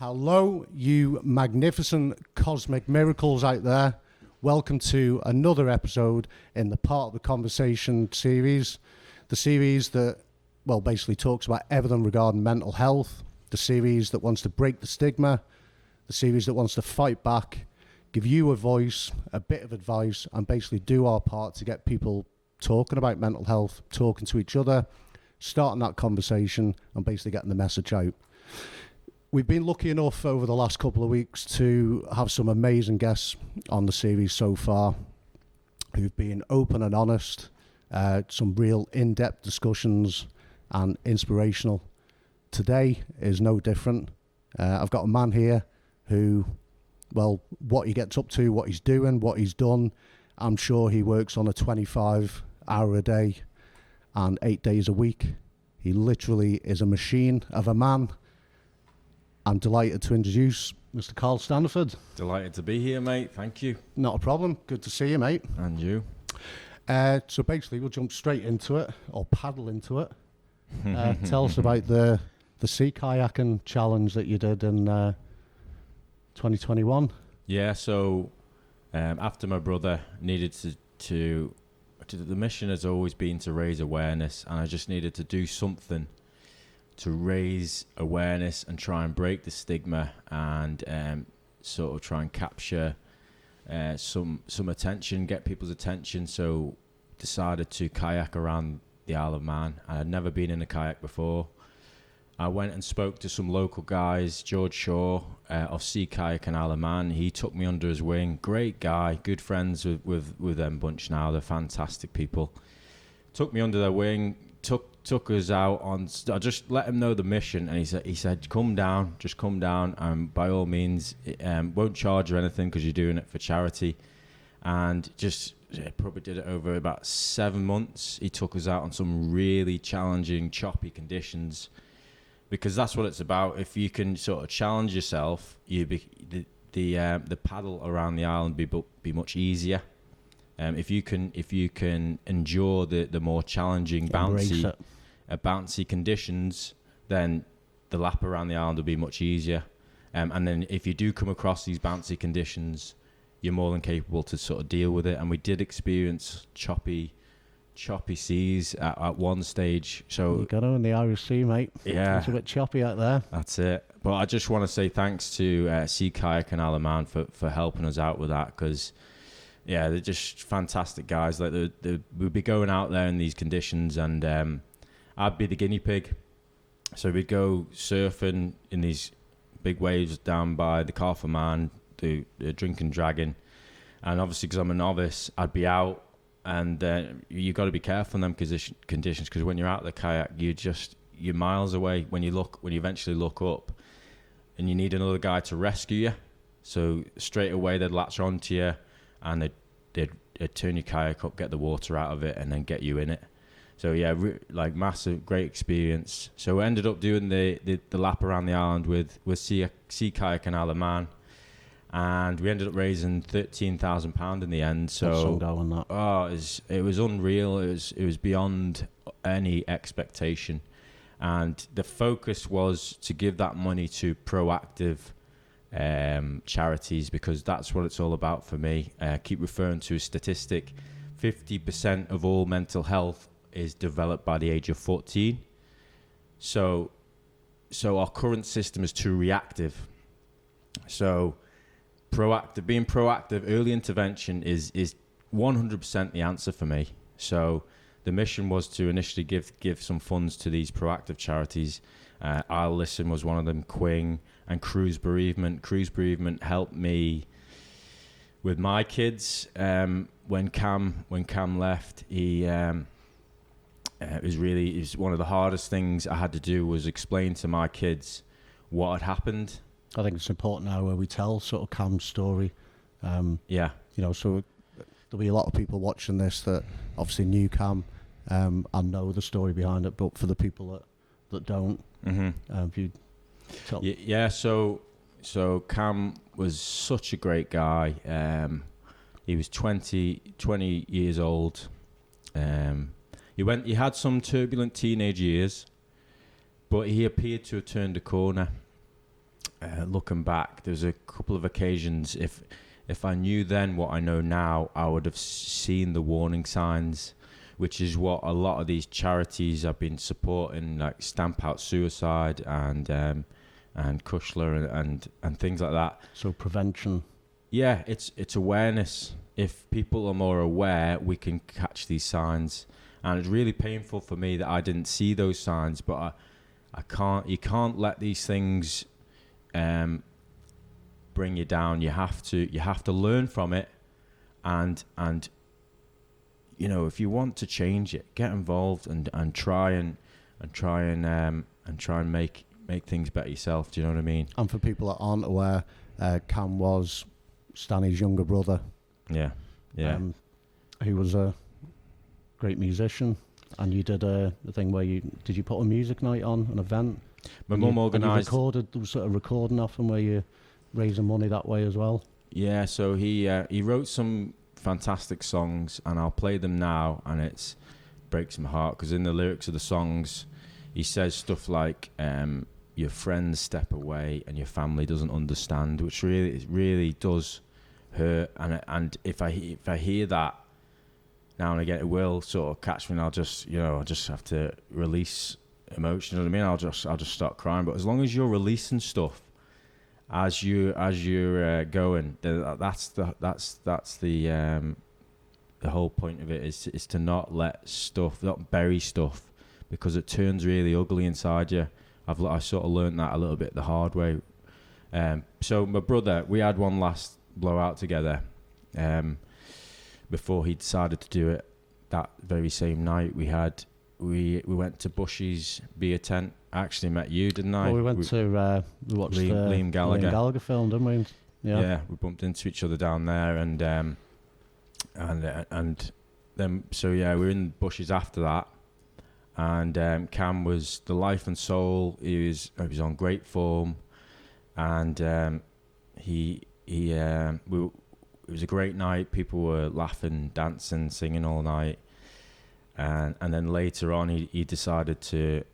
Hello, you magnificent cosmic miracles out there. Welcome to another episode in the Part of the Conversation series. The series that, basically talks about everything regarding mental health. The series that wants to break the stigma. The series that wants to fight back, give you a voice, a bit of advice, and basically do our part to get people talking about mental health, talking to each other, starting that conversation, and basically getting the message out. We've been lucky enough over the last couple of weeks to have some amazing guests on the series so far who've been open and honest, some real in-depth discussions and inspirational. Today is no different. I've got a man here who, what he gets up to, what he's doing, what he's done, I'm sure he works on a 25-hour a day and 8 days a week. He literally is a machine of a man. I'm delighted to introduce Mr. Karl Staniford. Delighted to be here, mate. Thank you. Not a problem. Good to see you, mate. And you. So basically, we'll jump straight into it, or paddle into it. Tell us about the sea kayaking challenge that you did in 2021. Yeah, so after my brother needed to the mission has always been to raise awareness, and I just needed to do something to raise awareness and try and break the stigma and sort of try and capture some attention, get people's attention. So decided to kayak around the Isle of Man. I had never been in a kayak before. I went and spoke to some local guys, George Shaw of Sea Kayak and Isle of Man. He took me under his wing. Great guy, good friends with them bunch now. They're fantastic people. Took me under their wing, took us out on. I just let him know the mission, and he said, come down, just come down. By all means, won't charge you anything because you're doing it for charity. And just probably did it over about 7 months. He took us out on some really challenging, choppy conditions, because that's what it's about. If you can sort of challenge yourself, the paddle around the island be much easier. If you can endure the more challenging bouncy conditions, then the lap around the island will be much easier. And then if you do come across these bouncy conditions, you're more than capable to sort of deal with it. And we did experience choppy seas at one stage. So you got to in the Irish Sea, mate. Yeah, it's a bit choppy out there. That's it. But I just want to say thanks to Sea Kayak and Isle of Man for helping us out with that, because yeah, they're just fantastic guys. Like we'd be going out there in these conditions, and I'd be the guinea pig. So we'd go surfing in these big waves down by the Karl Man, the Drinking Dragon, and obviously because I'm a novice, I'd be out, and you got to be careful in them conditions, because when you're out the kayak, you're miles away. When you eventually look up, and you need another guy to rescue you, so straight away they'd latch onto you. And they'd turn your kayak up, get the water out of it, and then get you in it. So yeah, like massive, great experience. So we ended up doing the lap around the island with Sea Kayak and Isle of Man, and we ended up raising £13,000 in the end. So it was unreal. It was beyond any expectation, and the focus was to give that money to proactive charities, because that's what it's all about for me. Keep referring to a statistic: 50% of all mental health is developed by the age of 14. So our current system is too reactive. So being proactive, early intervention is 100% the answer for me. So the mission was to initially give some funds to these proactive charities. I'll Listen was one of them, Quing, and Cruise Bereavement. Cruise Bereavement helped me with my kids. When Cam left, it was one of the hardest things I had to do was explain to my kids what had happened. I think it's important now where we tell sort of Cam's story. So there'll be a lot of people watching this that obviously knew Cam and know the story behind it, but for the people that don't, if you tell. Yeah, so Cam was such a great guy. He was 20 years old. He had some turbulent teenage years, but he appeared to have turned a corner. looking back, there's a couple of occasions. If I knew then what I know now, I would have seen the warning signs, which is what a lot of these charities have been supporting, like Stamp Out Suicide and Kushler and things like that. So prevention. Yeah, it's awareness. If people are more aware, we can catch these signs. And it's really painful for me that I didn't see those signs, but I can't. You can't let these things bring you down. You have to learn from it, and if you want to change it, get involved and try and make things better yourself. Do you know what I mean? And for people that aren't aware, Cam was Stanny's younger brother. Yeah. Who was a great musician, and you did the thing where you put a music night on, an event. My mum organised. There was sort of recording often where you raising money that way as well. Yeah, so he wrote some fantastic songs, and I'll play them now, and it breaks my heart because in the lyrics of the songs, he says stuff like, "Your friends step away, and your family doesn't understand," which really does hurt. And if I hear that now and again, it will sort of catch me, and I'll just have to release emotion. You know what I mean? I'll just start crying. But as long as you're releasing stuff as you're going, that's the whole point of it is to not bury stuff, because it turns really ugly inside you. I sort of learned that a little bit the hard way. So my brother, we had one last blowout together before he decided to do it. That very same night we went to Bushy's beer tent. I actually met you, didn't I? Well, we watched Liam Gallagher. Liam Gallagher film, didn't we? Yeah, we bumped into each other down there, and then we were in Bushy's after that, and Cam was the life and soul. He was on great form, and it was a great night. People were laughing, dancing, singing all night, and then later on he decided to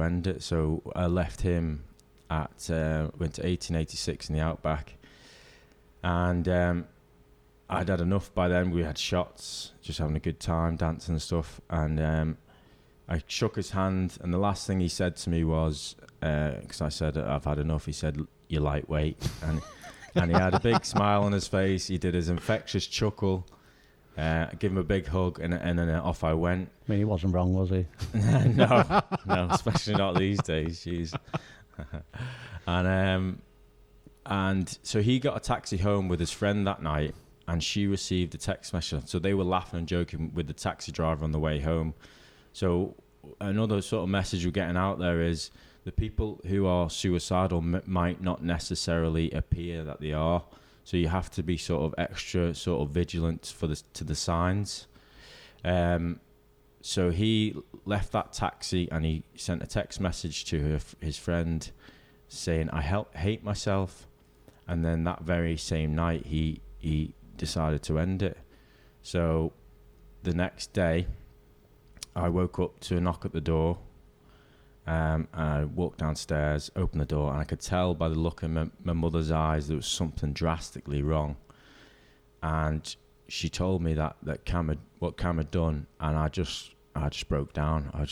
end it. So I left him went to 1886 in the Outback, and I'd had enough by then. We had shots, just having a good time, dancing and stuff, and I shook his hand, and the last thing he said to me was, because I said, "I've had enough," he said, "You're lightweight," and he had a big smile on his face. He did his infectious chuckle. I gave him a big hug, and then off I went. I mean, he wasn't wrong, was he? No, especially not these days. Jeez. And so he got a taxi home with his friend that night, and she received a text message. So they were laughing and joking with the taxi driver on the way home. So another sort of message we're getting out there is the people who are suicidal might not necessarily appear that they are. So you have to be sort of extra sort of vigilant to the signs. So he left that taxi and he sent a text message to his friend saying, "I hate myself." And then that very same night, he decided to end it. So the next day, I woke up to a knock at the door. And I walked downstairs, opened the door, and I could tell by the look in my mother's eyes there was something drastically wrong. And she told me that what Cam had done, and I just broke down. I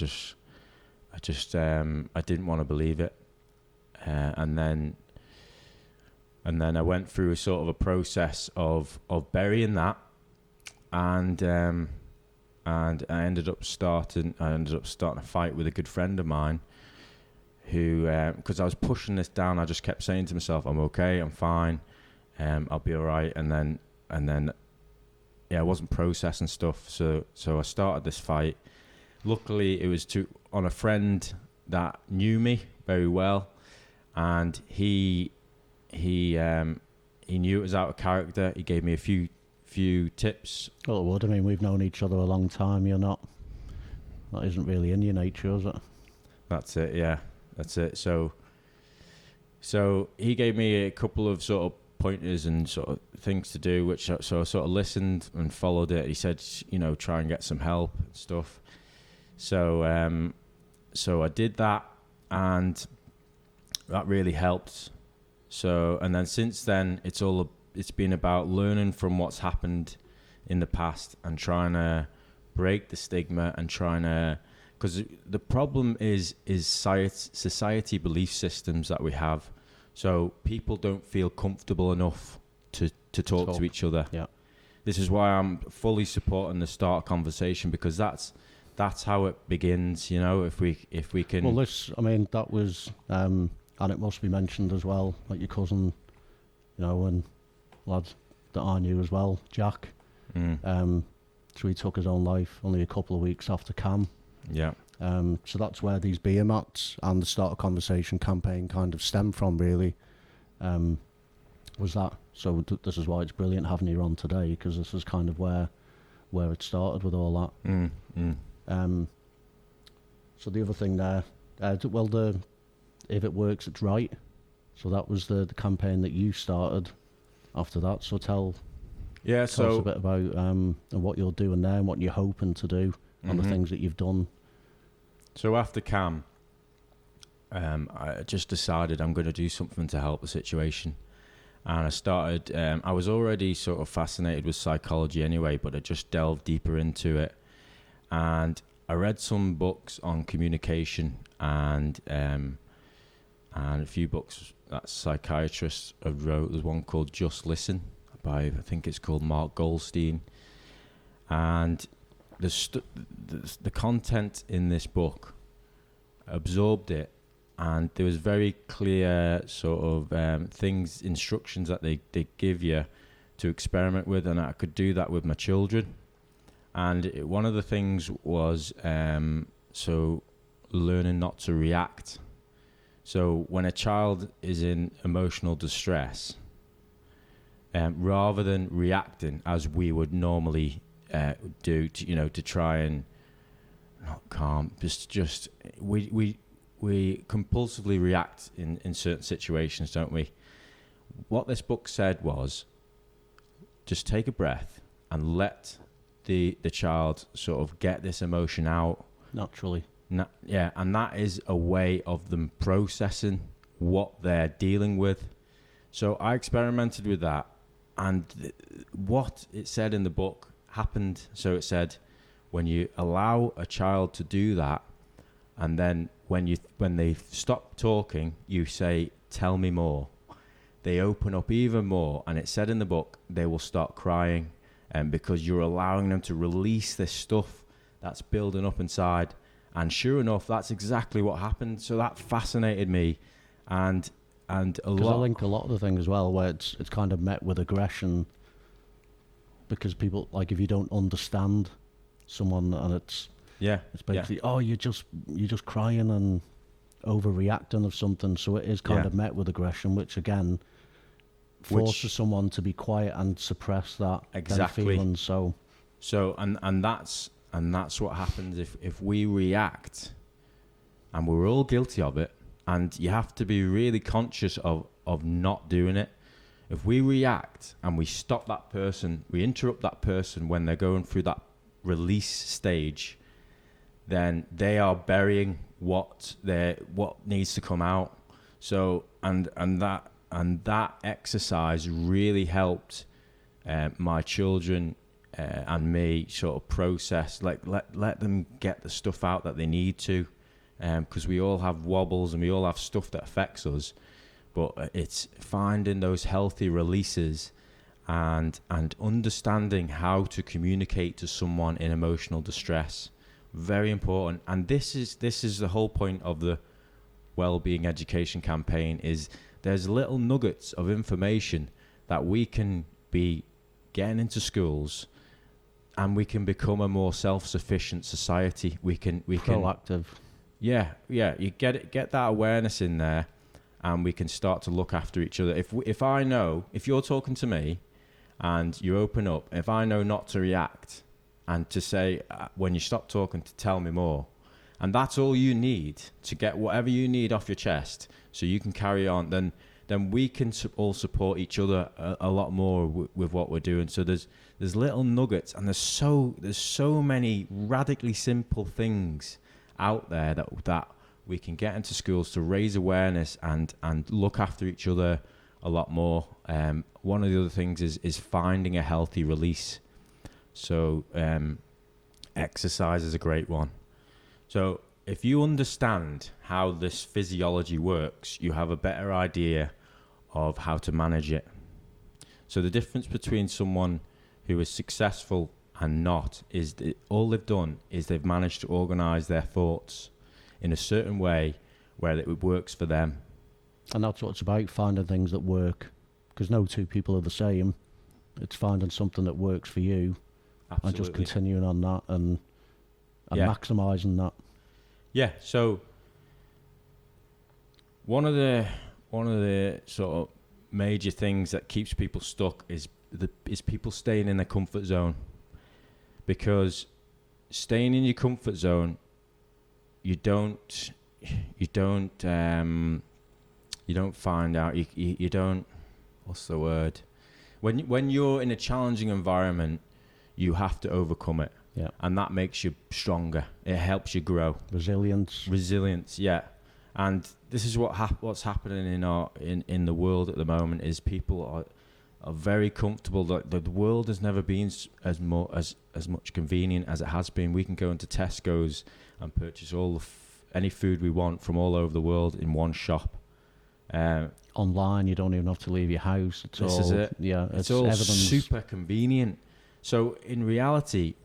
didn't want to believe it. And then I went through a sort of a process of burying that, and I ended up starting a fight with a good friend of mine who, because I was pushing this down, I just kept saying to myself, "I'm okay, I'm fine, I'll be all right." And then I wasn't processing stuff, so I started this fight. Luckily, it was on a friend that knew me very well, and he knew it was out of character. He gave me a few tips. Well, it would. I mean, we've known each other a long time. That isn't really in your nature, is it? That's it, yeah. That's it. So he gave me a couple of sort of pointers and sort of things to do, so I sort of listened and followed it. He said, try and get some help and stuff. So I did that, and that really helped. So, and then since then, it's been about learning from what's happened in the past and trying to break the stigma and trying to, because the problem is society belief systems that we have. So people don't feel comfortable enough to talk to each other. Yeah. This is why I'm fully supporting the start conversation, because that's how it begins. You know, if we can. Well, that was, and it must be mentioned as well, like your cousin, you know, and lad that I knew as well, Jack. So he took his own life only a couple of weeks after Cam. Yeah. So that's where these beer mats and the Start a Conversation campaign kind of stemmed from, really. Was that. So this is why it's brilliant having you on today, because this is kind of where it started with all that. So the other thing there, if it works, it's right. So that was the campaign that you started after that. So tell us a bit about what you're doing there and what you're hoping to do and the things that you've done. So after Cam, I just decided I'm going to do something to help the situation. And I started, I was already sort of fascinated with psychology anyway, but I just delved deeper into it. And I read some books on communication and a few books that psychiatrists have wrote. There's one called Just Listen by, I think it's called Mark Goldstein. And the content in this book absorbed it. And there was very clear sort of instructions that they give you to experiment with, and I could do that with my children. And one of the things was so learning not to react. So when a child is in emotional distress, rather than reacting as we would normally do, to try and not calm, just we compulsively react in certain situations, don't we? What this book said was, just take a breath and let the child sort of get this emotion out. Naturally. And that is a way of them processing what they're dealing with. So I experimented with that, and what it said in the book happened. So it said, when you allow a child to do that, and then when they stop talking, you say, tell me more. They open up even more. And it said in the book, they will start crying, because you're allowing them to release this stuff that's building up inside. And sure enough, that's exactly what happened. So that fascinated me. And a lot. Because I think a lot of the thing as well, where it's kind of met with aggression, because people, like, if you don't understand someone, and it's basically, you're just crying and overreacting of something. So it is kind of met with aggression, which again forces someone to be quiet and suppress that feeling. So and that's what happens if we react, and we're all guilty of it. And you have to be really conscious of not doing it. If we react and we stop that person, we interrupt that person when they're going through that release stage, then they are burying what needs to come out. So and that exercise really helped my children and me sort of process, like let them get the stuff out that they need to, because we all have wobbles and we all have stuff that affects us, but it's finding those healthy releases and understanding how to communicate to someone in emotional distress. Very important. And this is the whole point of the wellbeing education campaign, is there's little nuggets of information that we can be getting into schools, and we can become a more self-sufficient society. We can proactive. Yeah. You get that awareness in there, and we can start to look after each other. If I know, if you're talking to me and you open up, if I know not to react and to say, when you stop talking, to tell me more, and that's all you need to get whatever you need off your chest so you can carry on, then we can all support each other a lot more with what we're doing. So there's little nuggets, and there's so many radically simple things out there that we can get into schools to raise awareness and look after each other a lot more. One of the other things is finding a healthy release. So exercise is a great one. So if you understand how this physiology works, you have a better idea of how to manage it. So the difference between someone who is successful and not is that all they've done is they've managed to organize their thoughts in a certain way where it works for them. And that's what it's about, finding things that work, because no two people are the same. It's finding something that works for you. Absolutely. And just continuing on that and maximising that. Yeah, so one of the sort of major things that keeps people stuck is people staying in their comfort zone. Because staying in your comfort zone, you don't find out, you don't, what's the word? When you're in a challenging environment, you have to overcome it. Yeah. And that makes you stronger. It helps you grow. Resilience, yeah. And this is what's happening in the world at the moment is people are very comfortable. The world has never been as much convenient as it has been. We can go into Tesco's and purchase any food we want from all over the world in one shop. Online, you don't even have to leave your house. This is it. Yeah, it's all super convenient. So in reality,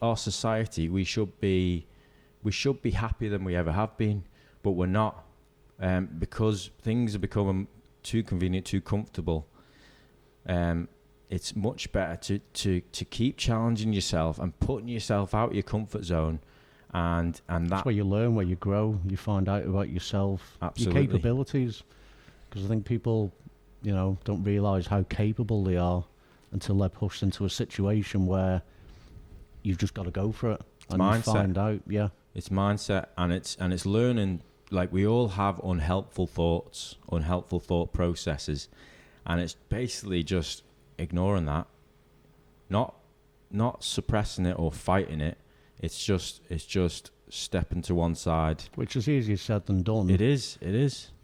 our society, we should be happier than we ever have been, but we're not, because things are becoming too convenient, too comfortable. It's much better to keep challenging yourself and putting yourself out of your comfort zone, and that's where you learn, where you grow, you find out about yourself, absolutely, your capabilities. Because I think people, don't realise how capable they are until they're pushed into a situation where you've just got to go for it. It's mindset. You find out, yeah. It's mindset, and it's learning. Like, we all have unhelpful thoughts, unhelpful thought processes, and it's basically just ignoring that, not suppressing it or fighting it. It's just stepping to one side. Which is easier said than done. It is.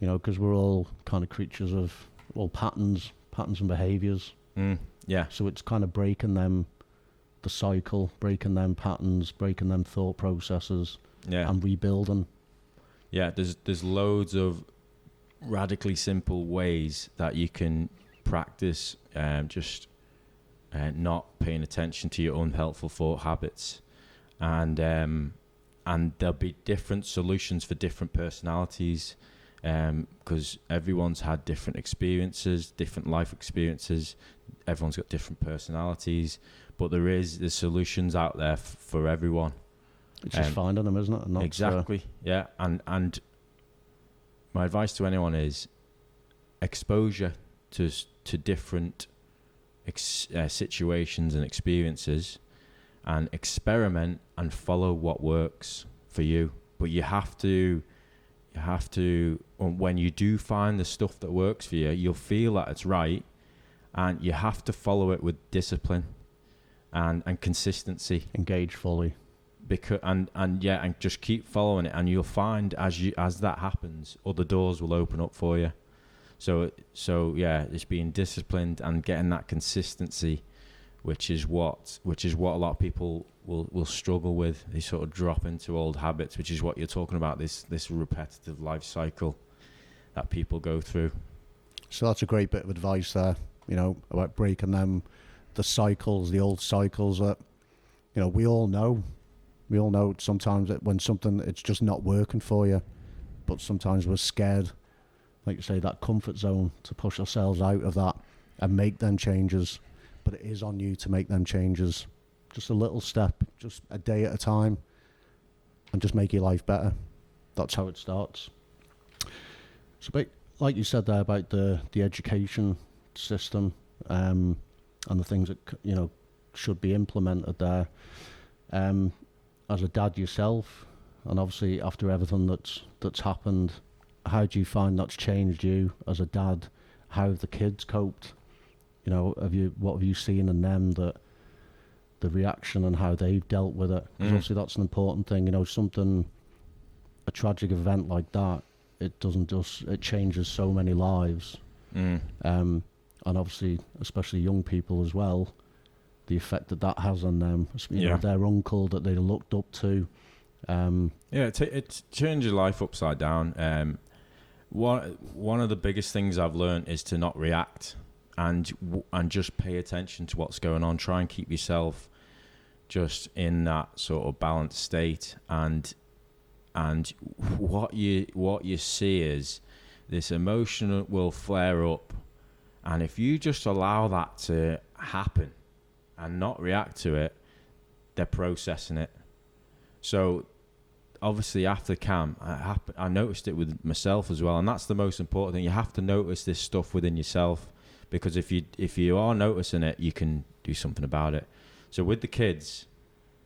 Because we're all kind of creatures of patterns and behaviours. Yeah. So it's kind of breaking them, the cycle, breaking them patterns, breaking them thought processes, and rebuilding. Yeah, there's loads of radically simple ways that you can practice not paying attention to your unhelpful thought habits, and there'll be different solutions for different personalities, because everyone's had different experiences, different life experiences. Everyone's got different personalities, but there's solutions out there for everyone. It's just finding them, isn't it? And exactly. Yeah. And my advice to anyone is exposure to different situations and experiences, and experiment and follow what works for you. But you have to, when you do find the stuff that works for you, you'll feel that it's right, and you have to follow it with discipline and consistency. Engage fully. And just keep following it, and you'll find as that happens, other doors will open up for you. So just being disciplined and getting that consistency, which is what a lot of people will struggle with. They sort of drop into old habits, which is what you're talking about, this repetitive life cycle that people go through. So that's a great bit of advice there, about breaking them, the cycles, the old cycles that, we all know. We all know sometimes that when something, it's just not working for you, but sometimes we're scared, like you say, that comfort zone, to push ourselves out of that and make them changes. But it is on you to make them changes. Just a little step, just a day at a time, and just make your life better. That's how it starts. So, like you said there about the education system, and the things that should be implemented there. As a dad yourself, and obviously after everything that's happened, how do you find that's changed you as a dad? How have the kids coped? What have you seen in them, that the reaction and how they've dealt with it? Because obviously that's an important thing. A tragic event like that, it changes so many lives. And obviously, especially young people as well, the effect that has on them. You know, their uncle that they looked up to. It turned your life upside down. One of the biggest things I've learned is to not react and just pay attention to what's going on. Try and keep yourself just in that sort of balanced state, and what you see is this emotion will flare up, and if you just allow that to happen and not react to it, they're processing it. So obviously after camp, I noticed it with myself as well, and that's the most important thing. You have to notice this stuff within yourself, because if you are noticing it, you can do something about it. So with the kids,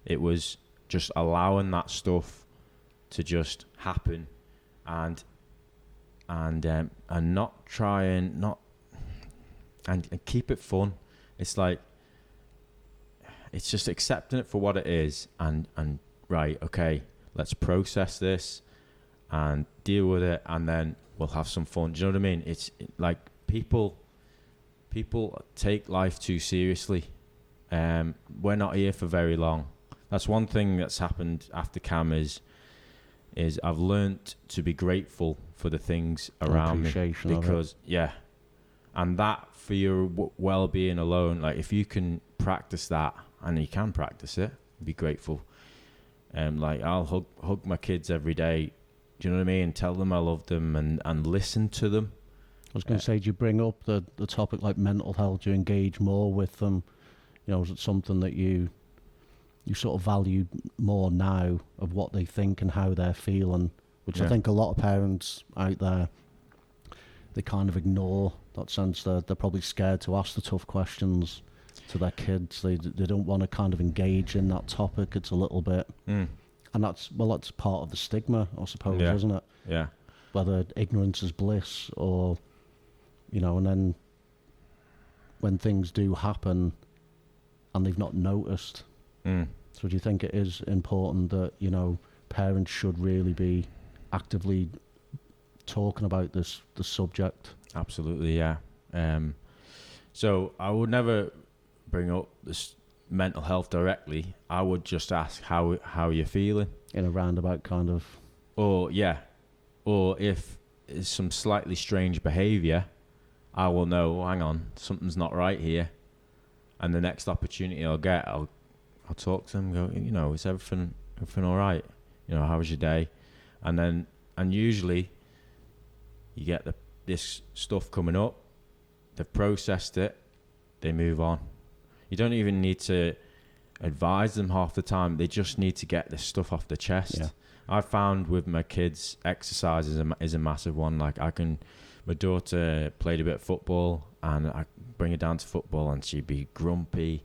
it was just allowing that stuff to just happen, and not trying and keep it fun. It's like, it's just accepting it for what it is, and right, okay, let's process this and deal with it, and then we'll have some fun. Do you know what I mean? It's like people take life too seriously. We're not here for very long. That's one thing that's happened after CAM is I've learnt to be grateful for the things around me, because and that for your well-being alone, like if you can practice that, and you can practice it, be grateful. Like I'll hug my kids every day. Do you know what I mean? Tell them I love them and listen to them. I was going to say, do you bring up the topic like mental health? Do you engage more with them? You know, is it something that you sort of value more now of what they think and how they're feeling? Which I think a lot of parents out there, they kind of ignore that sense. They're probably scared to ask the tough questions to their kids. They don't want to kind of engage in that topic. It's a little bit, and that's part of the stigma, I suppose, isn't it? Yeah. Whether ignorance is bliss, or and then when things do happen and they've not noticed. So do you think it is important that parents should really be actively talking about the subject? Absolutely, yeah. So I would never bring up this mental health directly. I would just ask how you're feeling in a roundabout kind of. Or if it's some slightly strange behaviour, I will know, hang on, something's not right here. And the next opportunity I'll get, I'll talk to them, go, is everything all right? How was your day? And usually you get this stuff coming up, they've processed it, they move on. You don't even need to advise them half the time. They just need to get this stuff off the chest. Yeah. I found with my kids, exercise is a massive one. Like my daughter played a bit of football, and I bring her down to football, and she'd be grumpy.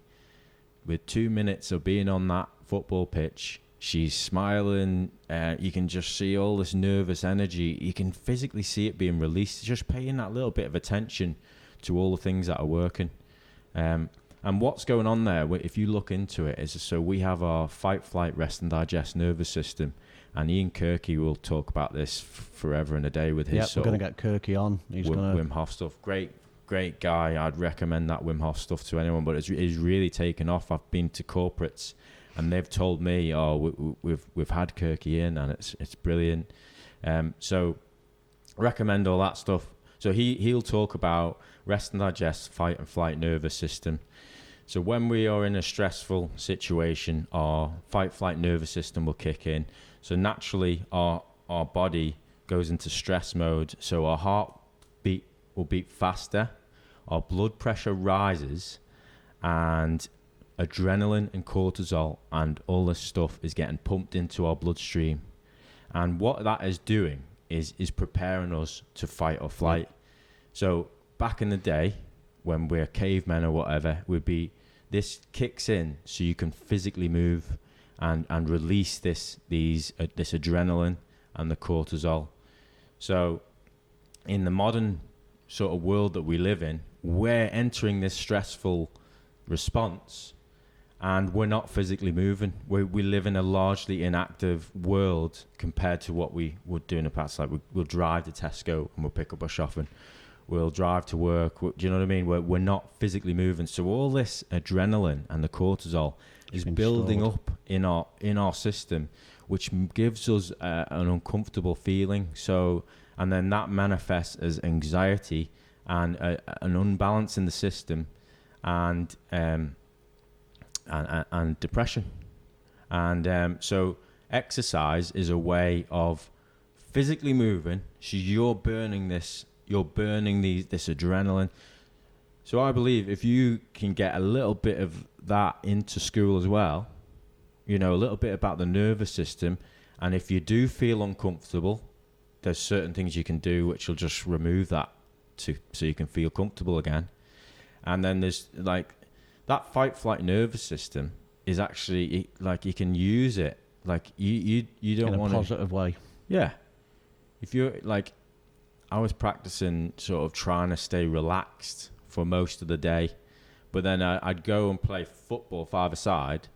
With 2 minutes of being on that football pitch, she's smiling. You can just see all this nervous energy. You can physically see it being released. Just paying that little bit of attention to all the things that are working. And what's going on there, if you look into it, is so we have our fight, flight, rest and digest nervous system. And Ian Kirky will talk about this forever and a day with his we're going to get Kirky on. He's Wim Hof stuff. Great guy. I'd recommend that Wim Hof stuff to anyone, but it's really taken off. I've been to corporates and they've told me, we've had Kirky in, and it's brilliant. So recommend all that stuff. So he'll talk about rest and digest, fight and flight nervous system. So when we are in a stressful situation, our fight flight nervous system will kick in. So naturally our body goes into stress mode. So our heartbeat will beat faster, our blood pressure rises, and adrenaline and cortisol and all this stuff is getting pumped into our bloodstream. And what that is doing is preparing us to fight or flight. So back in the day, when we're cavemen or whatever, this kicks in so you can physically move and release this adrenaline and the cortisol. So in the modern sort of world that we live in, we're entering this stressful response and we're not physically moving. We live in a largely inactive world compared to what we would do in the past. Like we'll drive to Tesco and we'll pick up our shopping. we'll drive to work. Do you know what I mean? We're not physically moving. So all this adrenaline and the cortisol is building up in our system, which gives us an uncomfortable feeling. So, and then that manifests as anxiety and an unbalance in the system, and depression. And so exercise is a way of physically moving. So you're burning this adrenaline. So I believe if you can get a little bit of that into school as well, you know, a little bit about the nervous system, and if you do feel uncomfortable, there's certain things you can do which will just remove that so you can feel comfortable again. And then there's like that fight-flight nervous system is actually like you can use it like you don't want in a positive way. Yeah. If you're like, I was practicing sort of trying to stay relaxed for most of the day, but then I'd go and play football five-a-side,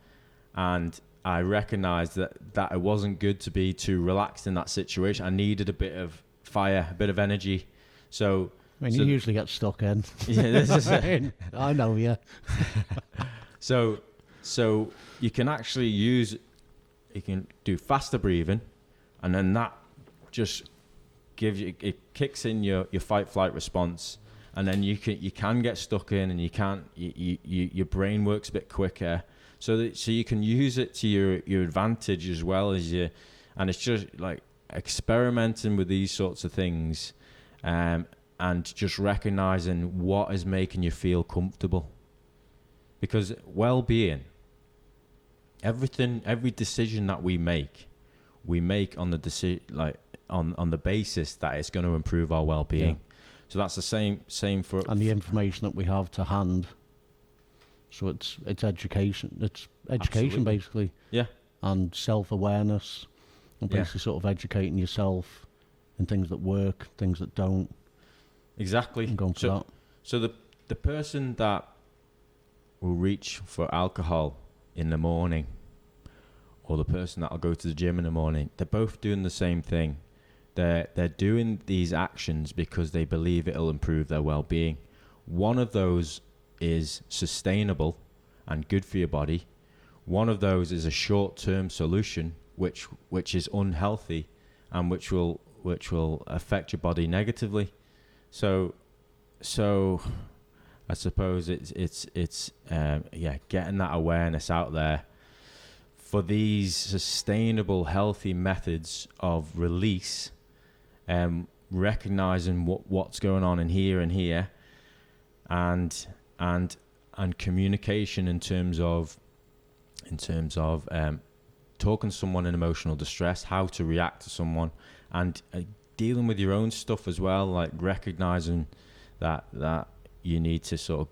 and I recognized that it wasn't good to be too relaxed in that situation. I needed a bit of fire, a bit of energy. So I mean, you usually get stuck in. Yeah, this is it. I know, yeah. So you can actually you can do faster breathing, and then that just it kicks in your fight-flight response, and then you can get stuck in, and your brain works a bit quicker, so you can use it to your advantage as well as and it's just like experimenting with these sorts of things, and just recognizing what is making you feel comfortable, because well-being, every decision that we make on the on the basis that it's going to improve our well-being. Yeah. So that's the same for... And the information that we have to hand. So it's education. It's education, absolutely. Basically. Yeah. And self-awareness. And basically sort of educating yourself in things that work, things that don't. Exactly. And going for that. So the person that will reach for alcohol in the morning, or the person that'll go to the gym in the morning, they're both doing the same thing. They're doing these actions because they believe it'll improve their well-being. One of those is sustainable and good for your body. One of those is a short-term solution, which is unhealthy and which will affect your body negatively. So I suppose it's getting that awareness out there for these sustainable, healthy methods of release, recognizing what's going on in here, and communication in terms of talking to someone in emotional distress, how to react to someone, and dealing with your own stuff as well, like recognizing that you need to sort of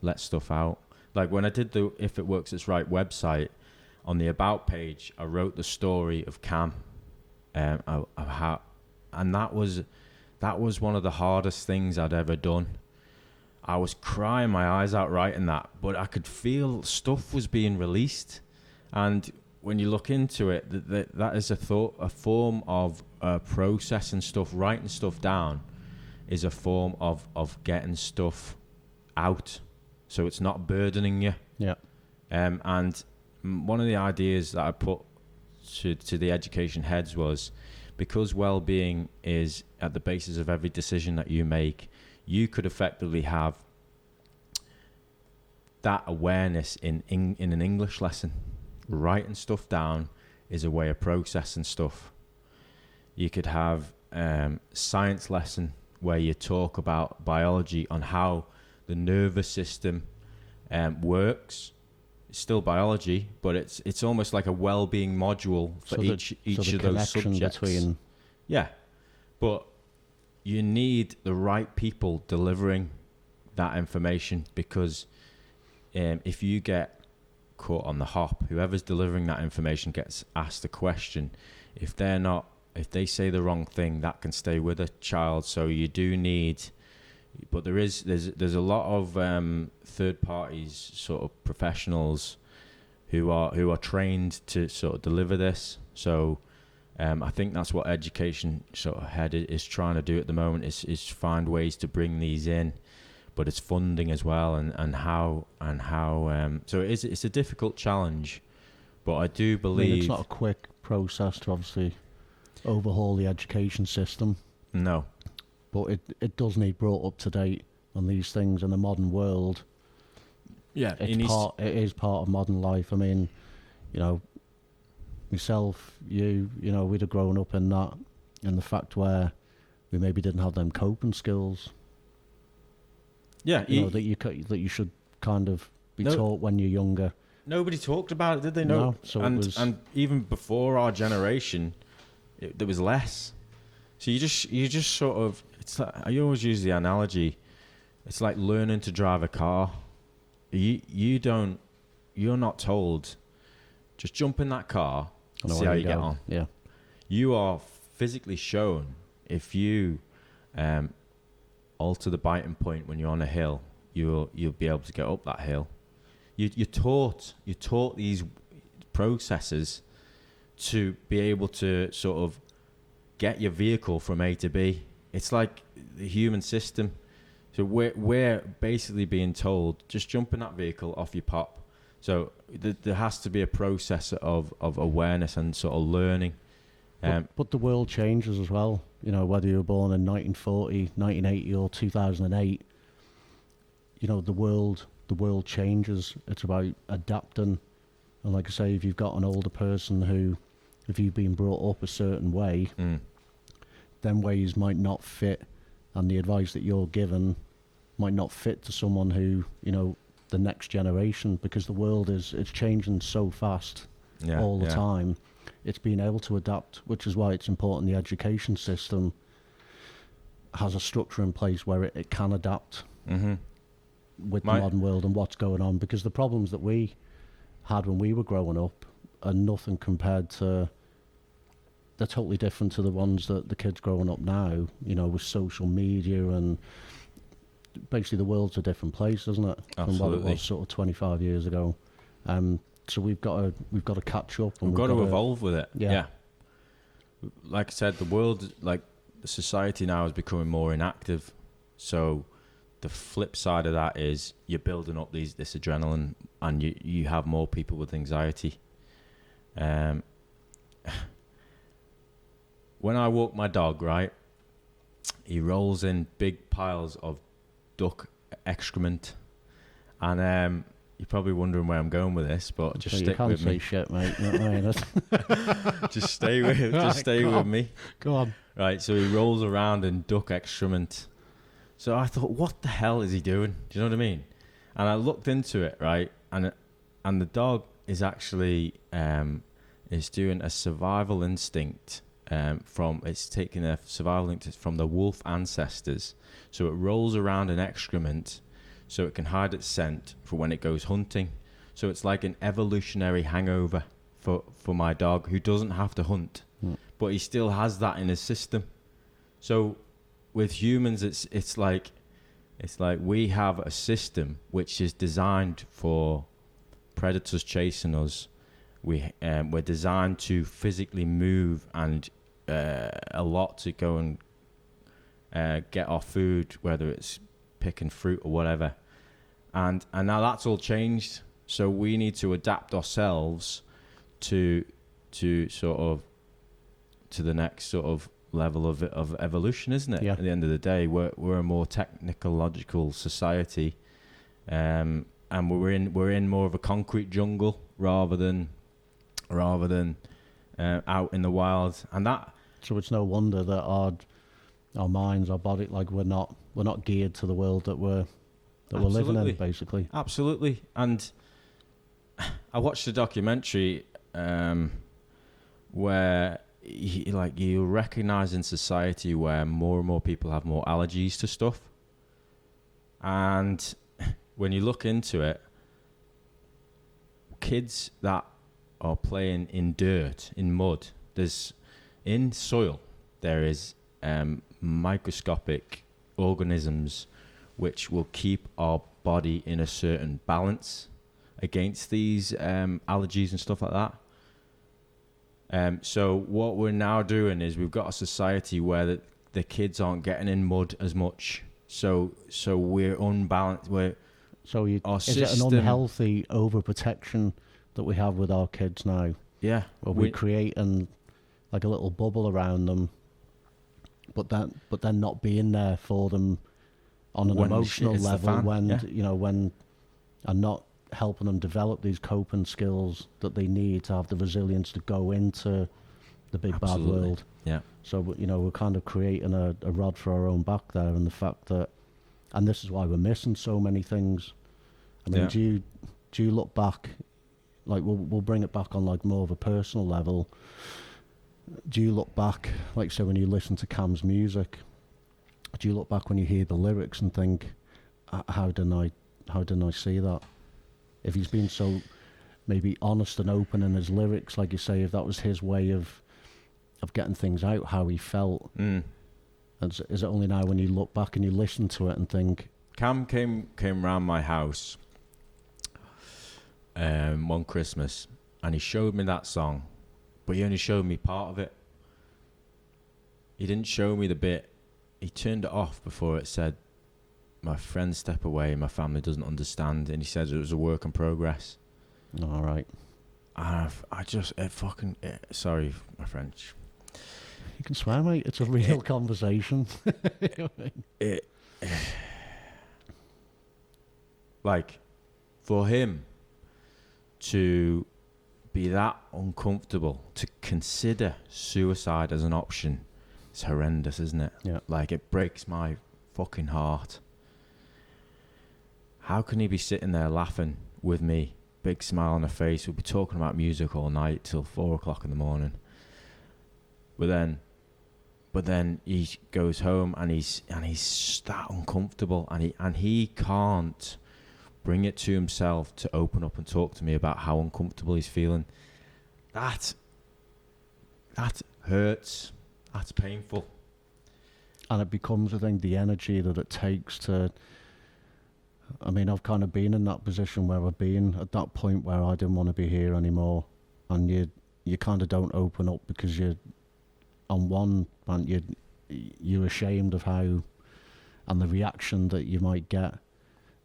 let stuff out. Like when I did the If It Works It's Right website, on the About page, I wrote the story of Cam, and that was one of the hardest things I'd ever done. I was crying my eyes out writing that, but I could feel stuff was being released. And when you look into it, that is a form of processing stuff, writing stuff down, is a form of getting stuff out, so it's not burdening you. Yeah. And one of the ideas that I put to the education heads was, because well-being is at the basis of every decision that you make, you could effectively have that awareness in an English lesson. Writing stuff down is a way of processing stuff. You could have science lesson where you talk about biology, on how the nervous system works. It's still biology, but it's almost like a well-being module for each of those subjects. Yeah, but you need the right people delivering that information, because if you get caught on the hop, whoever's delivering that information gets asked a question. If they say the wrong thing, that can stay with a child. So you do need, but there's a lot of third parties, sort of professionals who are trained to sort of deliver this. So I think that's what education sort of head is trying to do at the moment, is find ways to bring these in, but it's funding as well, and how so it's a difficult challenge, but I do believe it's not a quick process to obviously overhaul the education system. No, but it does need brought up to date on these things in the modern world. Yeah, it is part of modern life. I mean, myself, we'd have grown up in the fact where we maybe didn't have them coping skills. Yeah, that you should kind of be taught when you're younger. Nobody talked about it, did they? No. So and even before our generation, there was less. So you just sort of, it's like, I always use the analogy. It's like learning to drive a car. You're not told, just jump in that car and see how you get on. Yeah. You are physically shown, if you alter the biting point when you're on a hill, you'll be able to get up that hill. You're taught these processes to be able to sort of get your vehicle from A to B. It's like the human system. So we're basically being told, just jump in that vehicle, off you pop. So there has to be a process of awareness and sort of learning. But the world changes as well. Whether you were born in 1940, 1980 or 2008, the world changes. It's about adapting. And like I say, if you've got an older person who, if you've been brought up a certain way, them ways might not fit, and the advice that you're given might not fit to someone who, the next generation, because the world it's changing so fast all the time. It's being able to adapt, which is why it's important the education system has a structure in place where it can adapt with the modern world and what's going on, because the problems that we had when we were growing up are nothing compared to, they're totally different to the ones that the kids growing up now, with social media, and basically the world's a different place, isn't it? Absolutely. From what it was sort of 25 years ago. So we've got to catch up. And we've got to evolve with it. Yeah. Like I said, the world, like the society now is becoming more inactive. So the flip side of that is you're building up this adrenaline, and you have more people with anxiety. When I walk my dog, right, he rolls in big piles of duck excrement, and you're probably wondering where I'm going with this, but just stick with me. You can't say shit, mate. You know what I mean? Just stay with me. Go on. Right, so he rolls around in duck excrement. So I thought, what the hell is he doing? Do you know what I mean? And I looked into it, right, and the dog is actually is doing a survival instinct. It's taking a survival instinct from the wolf ancestors. So it rolls around in excrement so it can hide its scent for when it goes hunting. So it's like an evolutionary hangover for my dog, who doesn't have to hunt, but he still has that in his system. So with humans, it's like we have a system which is designed for predators chasing us. We're designed to physically move and a lot to go and get our food, whether it's picking fruit or whatever. And now that's all changed. So we need to adapt ourselves to sort of to the next sort of level of evolution, isn't it? Yeah. At the end of the day, we're a more technological society, and we're in more of a concrete jungle rather than out in the wild, and that. So it's no wonder that our minds, our body, like we're not geared to the world that we're living in, basically. Absolutely. And I watched a documentary where you recognise in society where more and more people have more allergies to stuff, and when you look into it, kids that are playing in dirt, in mud, in soil, there is microscopic organisms which will keep our body in a certain balance against these allergies and stuff like that. So what we're now doing is we've got a society where the kids aren't getting in mud as much. So we're unbalanced. Is it an unhealthy overprotection that we have with our kids now? Yeah. Where we're creating like a little bubble around them, but then not being there for them on an emotional level and not helping them develop these coping skills that they need to have the resilience to go into the big bad world. Yeah. So we're kind of creating a rod for our own back there, and the fact that, and this is why we're missing so many things. I mean, do you look back, like we'll bring it back on like more of a personal level. Do you look back, like so when you listen to Cam's music, do you look back when you hear the lyrics and think, how didn't I see that? If he's been so maybe honest and open in his lyrics, like you say, if that was his way of getting things out, how he felt, is it only now when you look back and you listen to it and think? Cam came round my house one Christmas, and he showed me that song, but he only showed me part of it. He didn't show me the bit. He turned it off before it said, "My friends step away, my family doesn't understand," and he said it was a work in progress. All right. Sorry, my French. You can swear, mate. It's a real conversation. Like, for him to be that uncomfortable, to consider suicide as an option, it's horrendous, isn't it? Yeah. Like, it breaks my fucking heart. How can he be sitting there laughing with me, big smile on her face? We'll be talking about music all night till 4 o'clock in the morning. But then he goes home and he's that uncomfortable, and he can't bring it to himself to open up and talk to me about how uncomfortable he's feeling. That hurts. That's painful. And it becomes, I think, the energy that it takes to... I mean, I've kind of been in that position where I've been at that point where I didn't want to be here anymore. And you kind of don't open up because you're... On one hand, you're ashamed of how... And the reaction that you might get.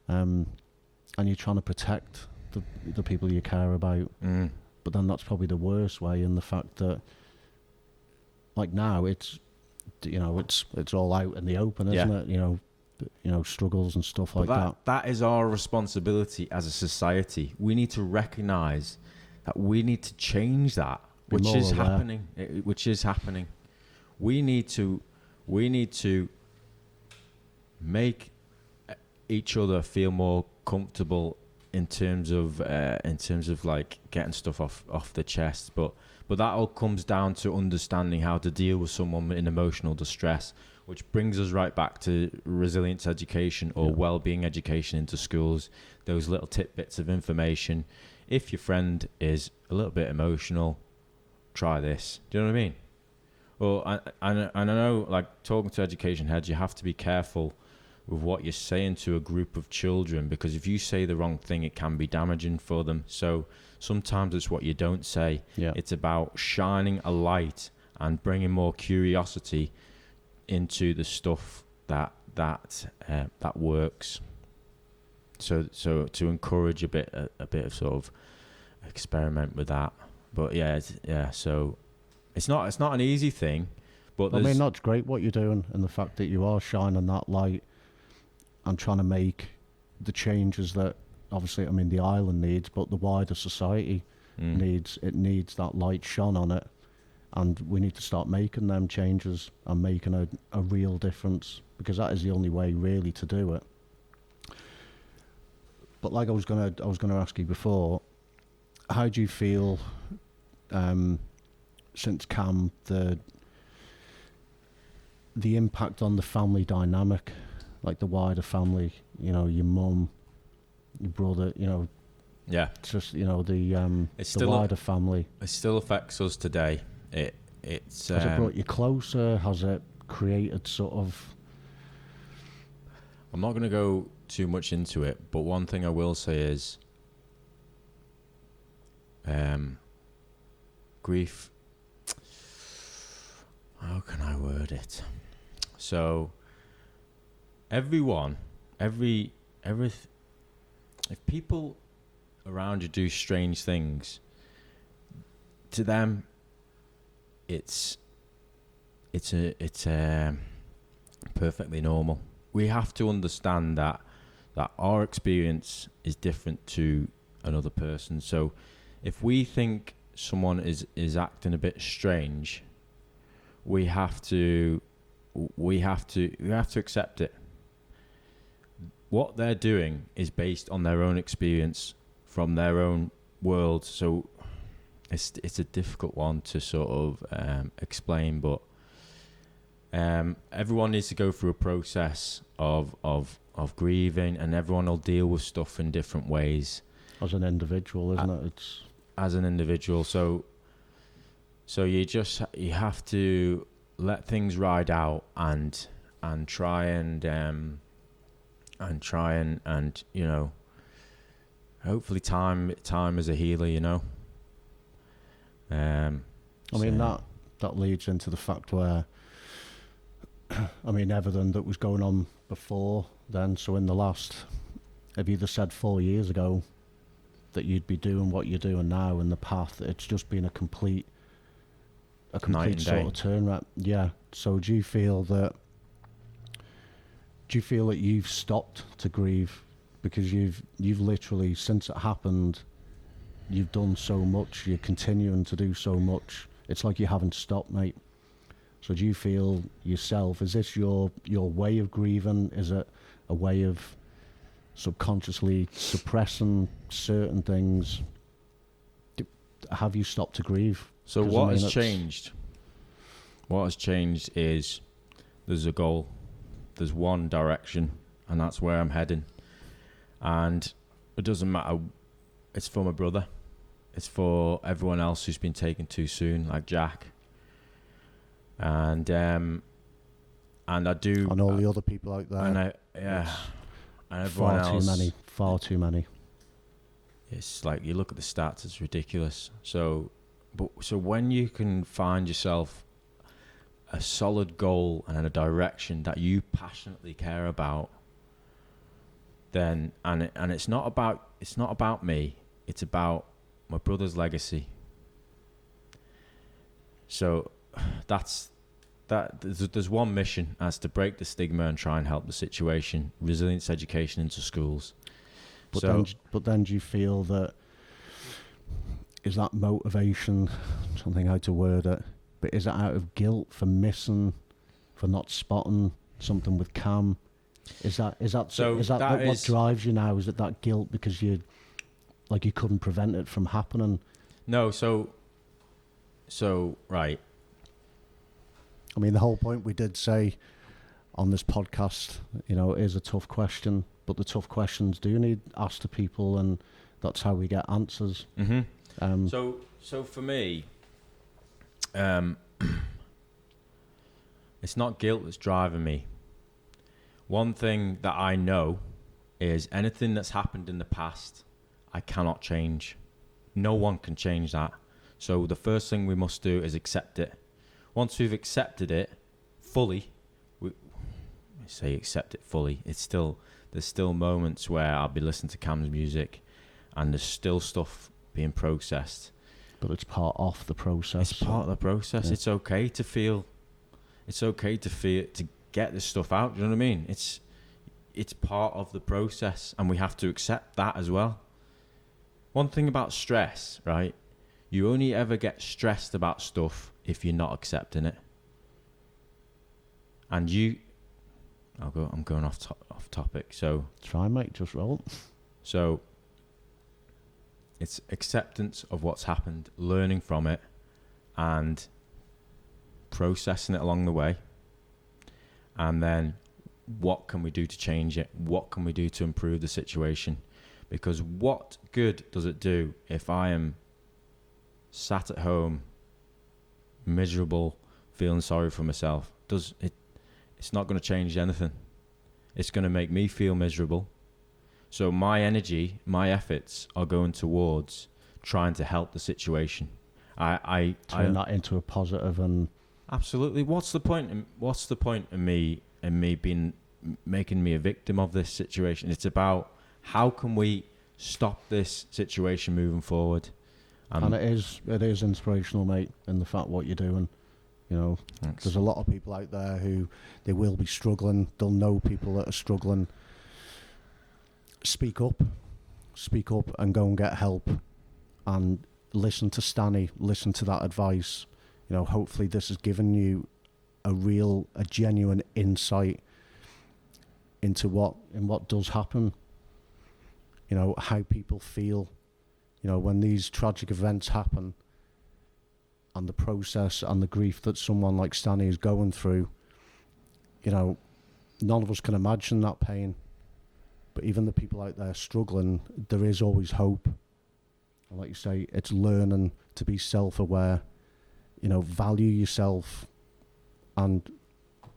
And you're trying to protect the people you care about. But then that's probably the worst way, in the fact that, like now, it's all out in the open, isn't it? You know, struggles and stuff like that. That is our responsibility as a society. We need to recognise that we need to change that, which is happening. We need to make each other feel more comfortable in terms of like getting stuff off the chest, but that all comes down to understanding how to deal with someone in emotional distress, which brings us right back to resilience education or well-being education into schools. Those little tidbits of information. If your friend is a little bit emotional, try this. Do you know what I mean? Well, I know, like, talking to education heads, you have to be careful with what you're saying to a group of children, because if you say the wrong thing, it can be damaging for them. So sometimes it's what you don't say. Yeah. It's about shining a light and bringing more curiosity into the stuff that works. So to encourage a bit of sort of experiment with that. But so it's not an easy thing. But I mean, that's great what you're doing, and the fact that you are shining that light and trying to make the changes that, obviously, I mean, the island needs, but the wider society needs. It needs that light shone on it, and we need to start making them changes and making a real difference, because that is the only way really to do it. But like I was gonna ask you before, how do you feel since Cam, the impact on the family dynamic, like the wider family, you know, your mum, your brother, you know, just, you know, the wider family. It still affects us today. It's has it brought you closer? Has it created sort of... I'm not going to go too much into it, but one thing I will say is grief how can I word it? So if people around you do strange things, to them, it's perfectly normal. We have to understand that our experience is different to another person. So if we think someone is acting a bit strange, we have to accept it. What they're doing is based on their own experience from their own world. So it's a difficult one to sort of explain, but everyone needs to go through a process of grieving, and everyone will deal with stuff in different ways. As an individual, isn't it? It's as an individual. So you have to let things ride out and try and you know, hopefully time is a healer, you know. I mean, that leads into the fact where, I mean, everything that was going on before then, so in the last, have you either said 4 years ago that you'd be doing what you're doing now in the path, it's just been a complete sort of turn, right? Yeah. So do you feel that you've stopped to grieve because you've literally, since it happened, you've done so much, you're continuing to do so much, it's like you haven't stopped, mate. So do you feel yourself, is this your way of grieving? Is it a way of subconsciously suppressing certain things? Have you stopped to grieve? So what has changed? What has changed is there's a goal, there's one direction, and that's where I'm heading. And it doesn't matter. It's for my brother. It's for everyone else who's been taken too soon, like Jack. And I do. And all the other people out there. And and everyone else. Far too many. It's like you look at the stats; it's ridiculous. So when you can find yourself a solid goal and a direction that you passionately care about, then and it's not about me. It's about my brother's legacy. So there's one mission, as to break the stigma and try and help the situation, resilience education into schools. But then do you feel that, is that motivation, something how to word it, but is it out of guilt for not spotting something with Cam? Is that what drives you now? Is it that guilt because you couldn't prevent it from happening? No, so right. I mean, the whole point we did say on this podcast, you know, it is a tough question, but the tough questions do need asked to people, and that's how we get answers. Mm-hmm. So for me, it's not guilt that's driving me. One thing that I know is anything that's happened in the past, I cannot change. No one can change that. So the first thing we must do is accept it. Once we've accepted it fully, accept it fully, there's still moments where I'll be listening to Cam's music and there's still stuff being processed. But it's part of the process. It's part of the process. Yeah. It's okay to feel, to get this stuff out. Do you know what I mean? It's part of the process, and we have to accept that as well. One thing about stress, right? You only ever get stressed about stuff if you're not accepting it. And I'm going off topic. So try, mate, just roll. So it's acceptance of what's happened, learning from it, and processing it along the way. And then what can we do to change it? What can we do to improve the situation? Because what good does it do if I am sat at home, miserable, feeling sorry for myself? It's not going to change anything. It's going to make me feel miserable. So my energy, my efforts are going towards trying to help the situation. I turn that into a positive and Absolutely. What's the point? What's the point of me being making me a victim of this situation? It's about how can we stop this situation moving forward. And it is inspirational, mate, in the fact what you're doing. You know, Thanks. there's a lot of people out there who they will be struggling. They'll know people that are struggling. Speak up and go and get help, and listen to Stanny. Listen to that advice. You know, hopefully this has given you a genuine insight into what does happen. You know, how people feel. You know, when these tragic events happen, and the process and the grief that someone like Stanny is going through, you know, none of us can imagine that pain. But even the people out there struggling, there is always hope. And like you say, it's learning to be self-aware, you know, value yourself. And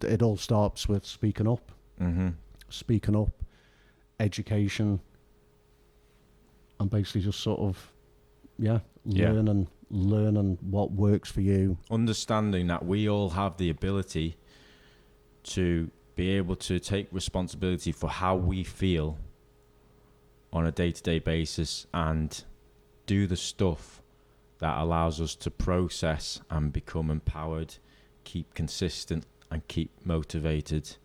it all starts with speaking up. Mm-hmm. Speaking up, education, and basically just sort of, learning what works for you. Understanding that we all have the ability to be able to take responsibility for how we feel on a day-to-day basis and do the stuff that allows us to process and become empowered, keep consistent and keep motivated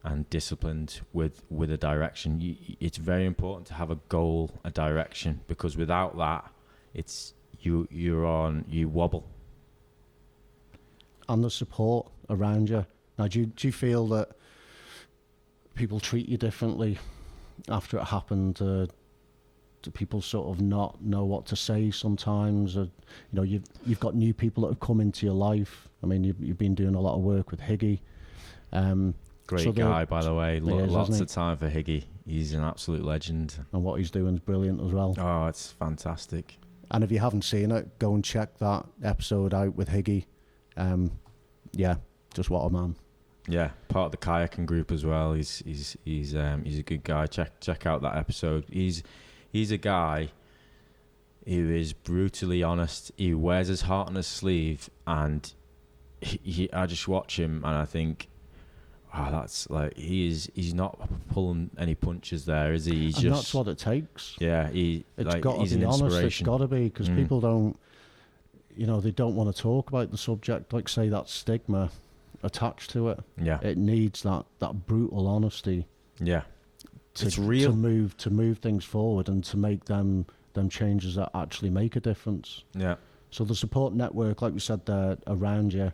and disciplined with a direction. It's very important to have a goal, a direction, because without that, it's you wobble. And the support around you. Now, do you feel that people treat you differently after it happened? Do people sort of not know what to say sometimes? You know, you've got new people that have come into your life. I mean, you've been doing a lot of work with Higgy. Great guy, by the way. Lots of of time for Higgy. He's an absolute legend. And what he's doing is brilliant as well. Oh, it's fantastic. And if you haven't seen it, go and check that episode out with Higgy. Just what a man. Yeah, part of the kayaking group as well. He's a good guy. Check out that episode. He's a guy who is brutally honest. He wears his heart on his sleeve, and I just watch him and I think, wow, that's like he's not pulling any punches there, is he? And that's what it takes. Yeah, he's got to be honest. It's got to be, because people don't, you know, they don't want to talk about the subject. Like, say, that stigma attached to it. Yeah, it needs that brutal honesty. Yeah, it's real to move things forward and to make them changes that actually make a difference. Yeah. So the support network, like we said there, around you.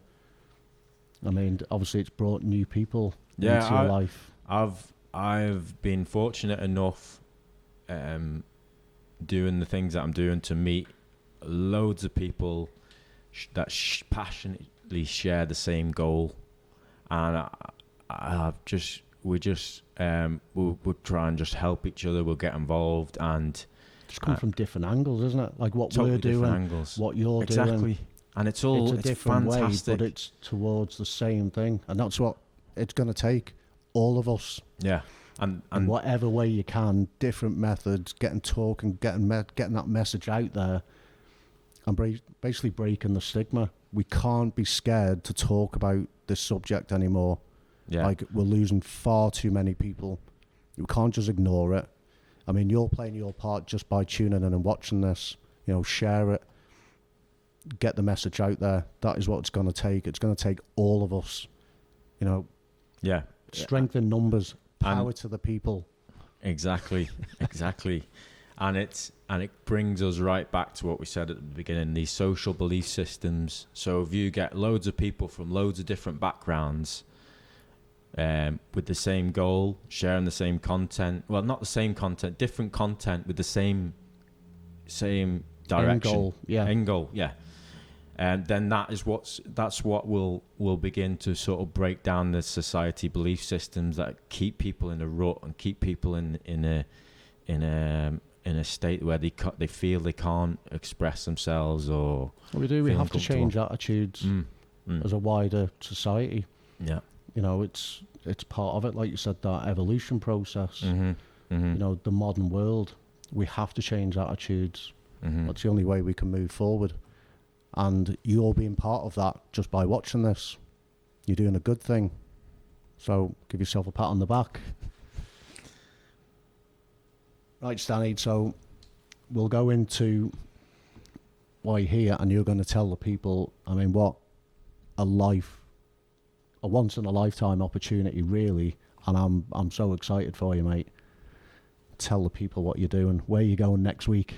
I mean, obviously, it's brought new people into your life. I've been fortunate enough, doing the things that I'm doing, to meet loads of people that passionately share the same goal, and we'll try and just help each other. We'll get involved and just come from different angles, isn't it? Like what totally we're doing, angles. what you're exactly. doing. And it's a different fantastic. way, but it's towards the same thing, and that's what it's going to take. All of us. Yeah. And whatever way you can, different methods, getting that message out there, and basically breaking the stigma. We can't be scared to talk about this subject anymore. Yeah. Like, we're losing far too many people. You can't just ignore it. I mean, you're playing your part just by tuning in and watching this. You know, share it. Get the message out there. That is what it's going to take. It's going to take all of us. You know. Yeah. Strength in numbers. Power to the people. Exactly. And it brings us right back to what we said at the beginning, these social belief systems. So if you get loads of people from loads of different backgrounds, with the same goal, sharing the same content, well, not the same content, different content with the same direction. End goal, yeah. And then that's what will begin to sort of break down the society belief systems that keep people in a rut and keep people in a state where they feel they can't express themselves or. We have to change attitudes as a wider society. Yeah, you know, it's part of it. Like you said, that evolution process. Mm-hmm. Mm-hmm. You know, the modern world. We have to change attitudes. Mm-hmm. That's the only way we can move forward. and you're being part of that just by watching this. You're doing a good thing. So give yourself a pat on the back. Right, Stanny, so we'll go into why you're here, and you're going to tell the people, I mean, what a once in a lifetime opportunity, really. And I'm so excited for you, mate. Tell the people what you're doing. Where are you going next week?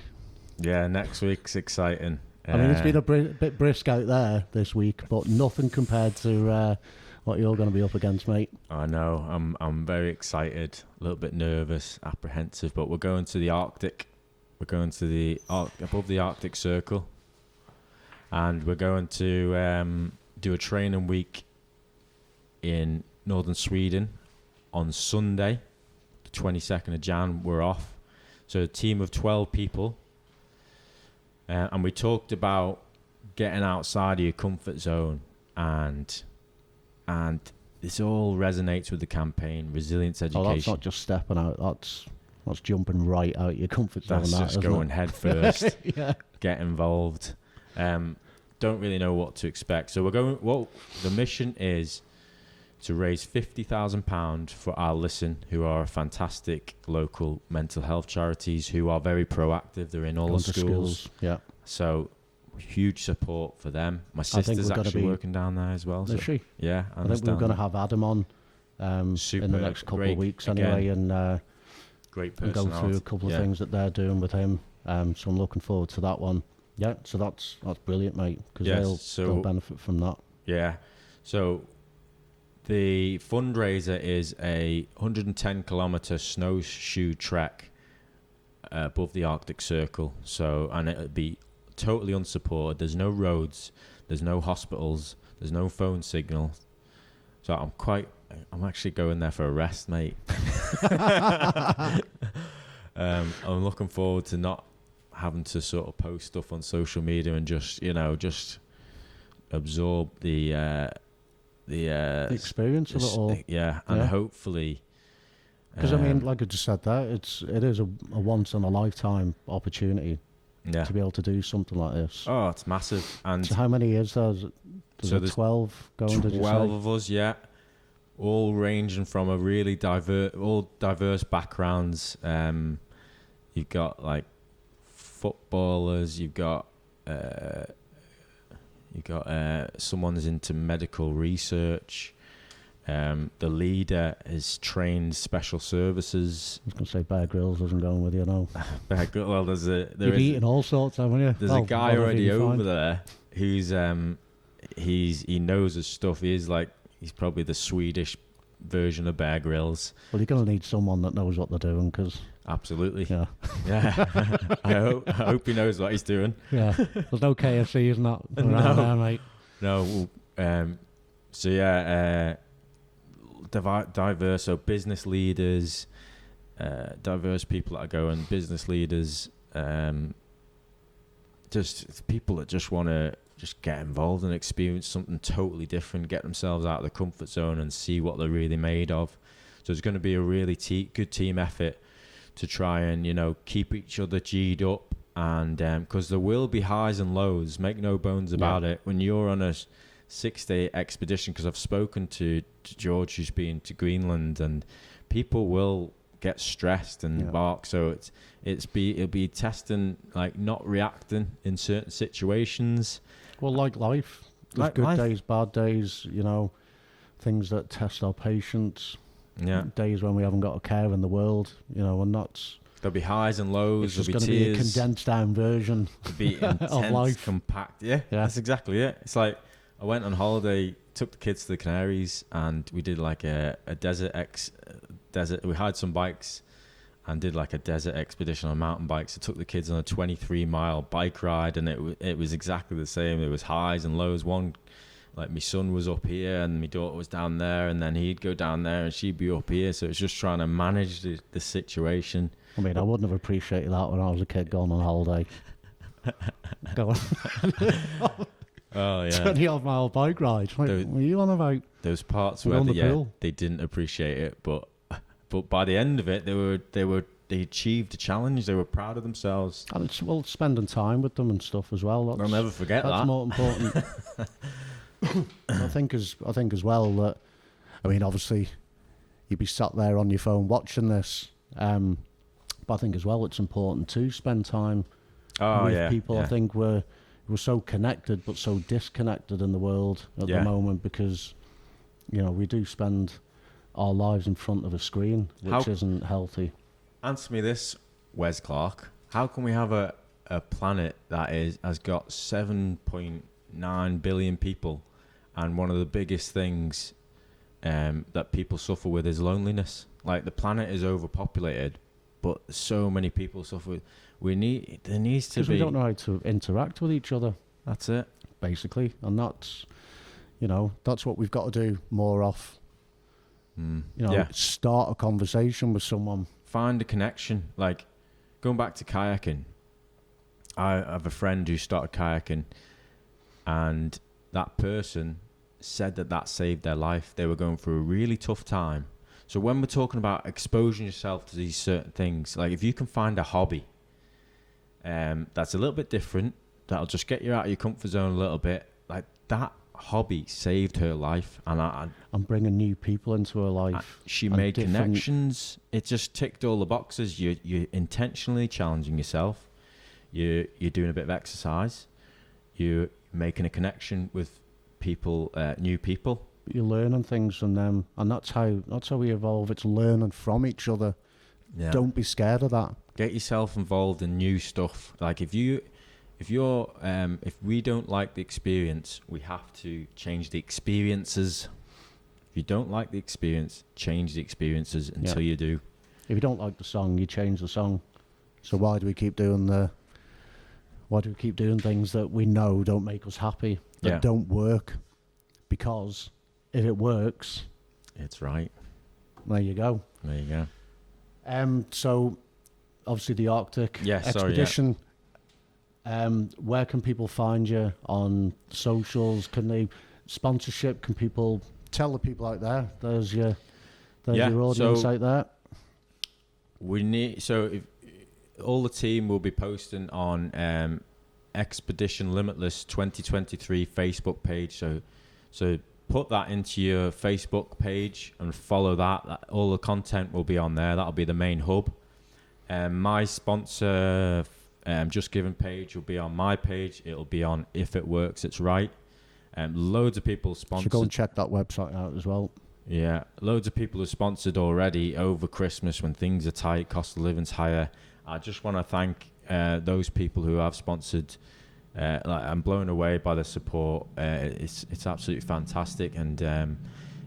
Yeah, next week's exciting. I mean, it's been a bit brisk out there this week, but nothing compared to what you're going to be up against, mate. I know. I'm very excited, a little bit nervous, apprehensive, but we're going to the Arctic. We're going to the above the Arctic Circle, and we're going to do a training week in northern Sweden on Sunday, the 22nd of Jan. We're off. So a team of 12 people. And we talked about getting outside of your comfort zone, and this all resonates with the campaign, resilience education. Oh, that's not just stepping out, that's jumping right out your comfort zone. That's just going head first. Yeah. Get involved. Don't really know what to expect. So we're going, well, the mission is to raise £50,000 for Adolescent, who are fantastic local mental health charities who are very proactive. They're in all the schools. Yeah. So huge support for them. My sister's actually working down there as well. Is she? Yeah. I think we're going to have Adam on in the next couple of weeks anyway, and great and go through a couple of things that they're doing with him. So I'm looking forward to that one. Yeah, so that's brilliant, mate, because they'll benefit from that. Yeah. So the fundraiser is a 110-kilometre snowshoe trek above the Arctic Circle. So, and it'll be totally unsupported. There's no roads, there's no hospitals, there's no phone signal. So I'm actually going there for a rest, mate. I'm looking forward to not having to sort of post stuff on social media and just absorb the experience of it all. Yeah, and hopefully, because I mean, like I just said, it is a once in a lifetime opportunity to be able to do something like this. Oh, it's massive. And so how many is there? There's 12 going. 12 of us, yeah, all ranging from a really diverse backgrounds. You've got like footballers. You've got someone's into medical research. The leader is trained special services. I was going to say Bear Grylls isn't going with you, no. Bear Grylls, well, You've eaten all sorts, haven't you? There's a guy already over there who's he knows his stuff. He's probably the Swedish version of Bear Grylls. Well, you're going to need someone that knows what they're doing, because absolutely, yeah. I hope he knows what he's doing. Yeah, there's no KFC, isn't that? Around there, mate. No. So yeah, diverse. So business leaders, diverse people that are going. Business leaders, just people that just want to just get involved and experience something totally different, get themselves out of the comfort zone and see what they're really made of. So it's going to be a really good team effort to try and, keep each other G'd up, and because there will be highs and lows, make no bones about it. When you're on a 6-day expedition, because I've spoken to George, who's been to Greenland, and people will get stressed and bark. So it'll be testing, like not reacting in certain situations. Well, like life, there's good days, bad days, things that test our patience. Yeah. Days when we haven't got a care in the world, and that's... There'll be highs and lows, it's there'll just be tears. Be a condensed down version It'll be intense, of life. compact. Yeah, that's exactly it. It's like I went on holiday, took the kids to the Canaries, and we did like a desert. We hired some bikes and did like a desert expedition on mountain bikes. I took the kids on a 23-mile bike ride, and it was exactly the same. There was highs and lows. One, like my son was up here and my daughter was down there, and then he'd go down there and she'd be up here. So it's just trying to manage the situation. I mean, I wouldn't have appreciated that when I was a kid going on holiday. Going oh yeah, 20-odd-mile bike ride. What are you on about? Those parts where they didn't appreciate it, but by the end of it, they were they achieved a challenge. They were proud of themselves. And it's, well, spending time with them and stuff as well. I'll never forget that's that. more important. I think as well that, I mean, obviously you'd be sat there on your phone watching this, but I think as well it's important to spend time with people. I think we're so connected but so disconnected in the world at the moment, because we do spend our lives in front of a screen, which isn't healthy. Answer me this, Wes Clark. How can we have a planet that has got 7.9 billion people, and one of the biggest things that people suffer with is loneliness? Like, the planet is overpopulated, but so many people suffer with. There needs to be. Because we don't know how to interact with each other. That's it, basically, and that's what we've got to do more of. Start a conversation with someone. Find a connection. Like, going back to kayaking, I have a friend who started kayaking, and that person said that saved their life. They were going through a really tough time. So when we're talking about exposing yourself to these certain things, like if you can find a hobby that's a little bit different, that'll just get you out of your comfort zone a little bit, like that hobby saved her life. And I'm bringing new people into her life. She made connections. It just ticked all the boxes. You're intentionally challenging yourself. You're doing a bit of exercise. You're making a connection with people, new people. You're learning things from them, and that's how we evolve. It's learning from each other. Yeah. Don't be scared of that. Get yourself involved in new stuff. Like if we don't like the experience, we have to change the experiences. If you don't like the experience, change the experiences until you do. If you don't like the song, you change the song. So why do we keep doing things that we know don't make us happy, that don't work? Because if it works, it's right. There you go. So obviously the Arctic expedition. Where can people find you on socials? Can they sponsorship? Can people tell the people out there? There's your audience out there. All the team will be posting on Expedition Limitless 2023 Facebook page. So put that into your Facebook page and follow that. All the content will be on there. That'll be the main hub. My sponsor Just Giving page will be on my page. It'll be on If It Works, It's Right. Loads of people sponsored. So go and check that website out as well. Yeah, loads of people have sponsored already over Christmas when things are tight, cost of living's higher. I just want to thank those people who have sponsored. I'm blown away by the support. It's absolutely fantastic. And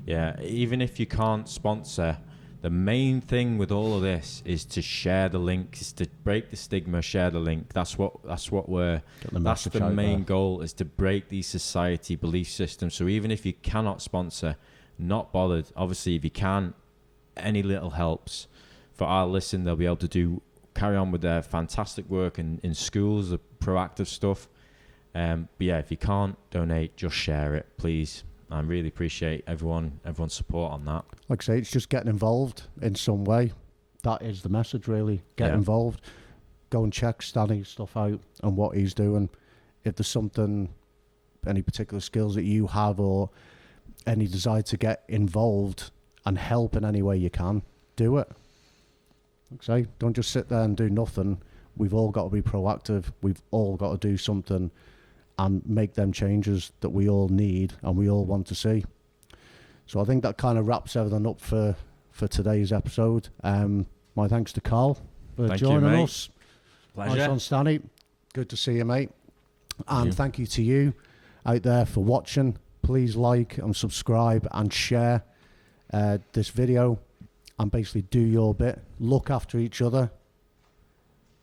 even if you can't sponsor, the main thing with all of this is to share the link, is to break the stigma, share the link. That's the main goal, is to break these society belief systems. So even if you cannot sponsor, not bothered. Obviously, if you can, any little helps. For our listen, they'll be able to carry on with their fantastic work in schools, the proactive stuff. But if you can't donate, just share it, please. I really appreciate everyone's support on that. Like I say, it's just getting involved in some way. That is the message, really. Get involved. Go and check Stanny's stuff out and what he's doing. If there's something, any particular skills that you have or any desire to get involved and help in any way you can, do it. Like I say, don't just sit there and do nothing. We've all got to be proactive. We've all got to do something and make them changes that we all need and we all want to see. So I think that kind of wraps everything up for today's episode. My thanks to Karl for joining us. Pleasure. Nice one, Stanny. Good to see you, mate. And thank you to you out there for watching. Please like and subscribe and share this video and basically do your bit. Look after each other.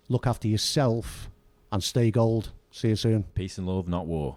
Look after yourself and stay gold. See you soon. Peace and love, not war.